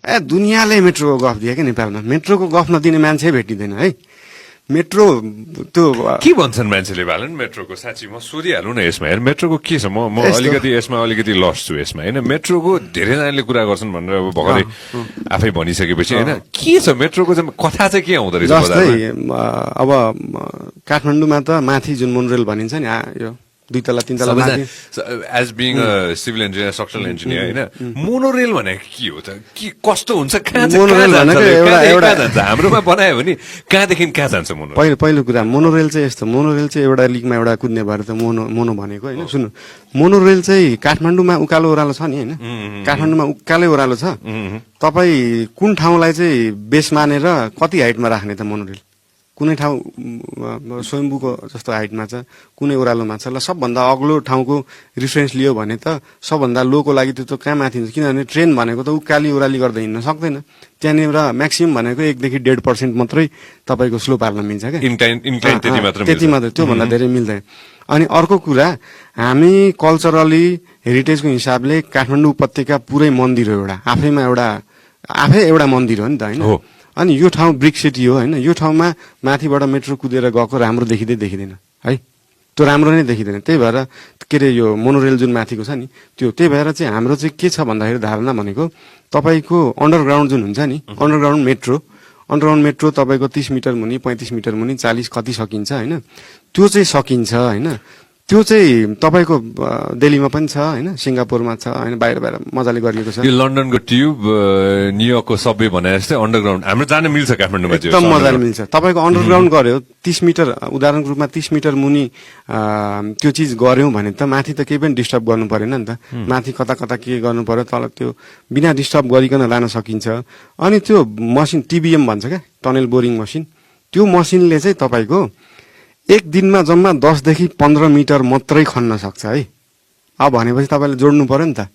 दुनियाँले मेट्रोको गफ दियो क्या नेपालमा। मेट्रोको गफ नदिने मान्छे भेटिँदैन है। मेट्रो त्यो के भन्छन् मान्छेले भालन मेट्रोको? साँच्ची म सोधिहालौँ न यसमा। हेर मेट्रोको के छ, म अलिकति यसमा अलिकति लस्ट छु यसमा होइन। मेट्रोको धेरैजनाले कुरा गर्छन् भनेर अब भर्खरै आफै भनिसकेपछि होइन, के छ मेट्रोको चाहिँ कथा चाहिँ के आउँदो रहेछ? जस्तै अब काठमाडौँमा त माथि जुन मोनोरेल भनिन्छ नि, यो 2 तला 3 तला माथि, as being civil engineer, structural engineer होइन, मोनोरेल भनेको के हो त? के कस्तो हुन्छ? कहाँ मोनोरेल भनेको एउटा जान्छ? हाम्रोमा बनायो भने कहाँदेखि कहाँ जान्छ मोनोरेल? पहिलो कुरा मोनोरेल चाहिँ यस्तो, मोनोरेल चाहिँ एउटा लिगमा एउटा कुद्ने भएर त मोनो भनेको होइन। सुन्नु, मोनोरेल चाहिँ काठमाडौँमा उकालो ओह्रालो छ नि होइन, काठमाडौँमा उकालै ओह्रालो छ। तपाईँ कुन ठाउँलाई चाहिँ बेस मानेर कति हाइटमा राख्ने त मोनोरेल? कुनै ठाउँ स्वयम्भूको जस्तो हाइटमा छ, कुनै ओह्रालोमा छ। ल सबभन्दा अग्लो ठाउँको रिफरेन्स लियो भने त सबभन्दा लोको लागि त्यो त कहाँ माथि हुन्छ? किनभने ट्रेन भनेको त उकाली ओह्राली गर्दै हिँड्न सक्दैन। त्यहाँनिर म्याक्सिमम भनेको 1-1.5% मात्रै तपाईँको स्लोप हाल्न मिल्छ क्या, त्यति मात्रै, त्योभन्दा धेरै मिल्दैन। अनि अर्को कुरा, हामी कल्चरली हेरिटेजको हिसाबले काठमाडौँ उपत्यका पुरै मन्दिर हो, आफै एउटा मन्दिर हो नि त होइन। अनि यो ठाउँ ब्रिक सिटी हो होइन, यो ठाउँमा माथिबाट मेट्रो कुदेर गएको राम्रो देखिँदैन है, त्यो राम्रो नै देखिँदैन। त्यही भएर के अरे यो मोनोरेल जुन माथिको छ नि त्यो, त्यही भएर चाहिँ हाम्रो चाहिँ के छ भन्दाखेरि धारणा भनेको तपाईँको अन्डरग्राउन्ड जुन हुन्छ नि, अन्डरग्राउन्ड मेट्रो तपाईँको 30 मिटर मुनि, 35 मिटर मुनि, 40 कति सकिन्छ होइन, त्यो चाहिँ सकिन्छ होइन। त्यो चाहिँ तपाईँको दिल्लीमा पनि छ होइन, सिङ्गापुरमा छ होइन, बाहिर मजाले गरिएको छ। यो लन्डनको ट्युब, न्युयोर्कको सबवे भने जस्तै अन्डरग्राउन्ड हाम्रो जान मिल्छ काठमाडौँमा, एकदम मजाले मिल्छ। तपाईँको अन्डरग्राउन्ड गर्यो 30 मिटर, उदाहरणको रूपमा 30 मिटर मुनि त्यो चिज गर्यौँ भने त माथि त केही पनि डिस्टर्ब गर्नु परेन नि त। माथि कता के गर्नु पर्यो, तल त्यो बिना डिस्टर्ब गरिकन लान सकिन्छ। अनि त्यो मसिन TBM भन्छ क्या, टनल बोरिङ मसिन, त्यो मसिनले चाहिँ तपाईँको एक दिनमा जम्मा 10 देखि 15 मिटर मात्रै खन्न सक्छ है। अब भनेपछि तपाईँले जोड्नु पर्यो नि त।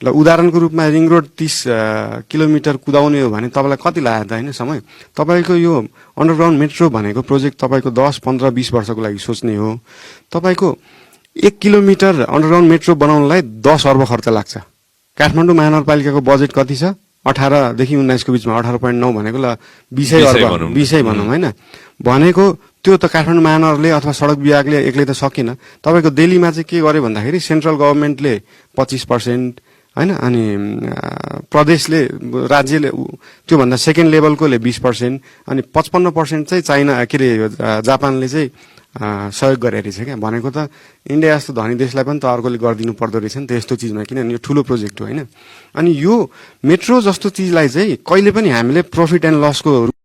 ल उदाहरणको रूपमा रिङ रोड 30 किलोमिटर कुदाउने हो भने तपाईँलाई कति लाग्यो त होइन समय? तपाईँको यो अन्डरग्राउन्ड मेट्रो भनेको प्रोजेक्ट तपाईँको 10, 15, 20 वर्षको लागि सोच्ने हो। तपाईँको 1 किलोमिटर अन्डरग्राउन्ड मेट्रो बनाउनलाई 10 अर्ब खर्च लाग्छ। काठमाडौँ महानगरपालिकाको बजेट कति छ? 18 देखि 19 को बिचमा, 18.9 भनेको ल 20 अर्ब भनौँ होइन। भनेको त्यो त काठमाडौँ महानगरले अथवा सडक विभागले एक्लै त सकेन। तपाईँको दिल्लीमा चाहिँ के गर्यो भन्दाखेरि सेन्ट्रल गभर्मेन्टले 25% होइन, अनि प्रदेशले, राज्यले त्योभन्दा सेकेन्ड लेभलकोले 20%, अनि 55% चाहिँ चाइना के अरे जापानले चाहिँ सहयोग गरे रहेछ क्या। भनेको त इन्डिया जस्तो धनी देशलाई पनि त अर्कोले गरिदिनु पर्दो रहेछ नि त यस्तो चिजमा, किनभने यो ठुलो प्रोजेक्ट हो होइन। अनि यो मेट्रो जस्तो चिजलाई चाहिँ कहिले पनि हामीले प्रफिट एन्ड लसको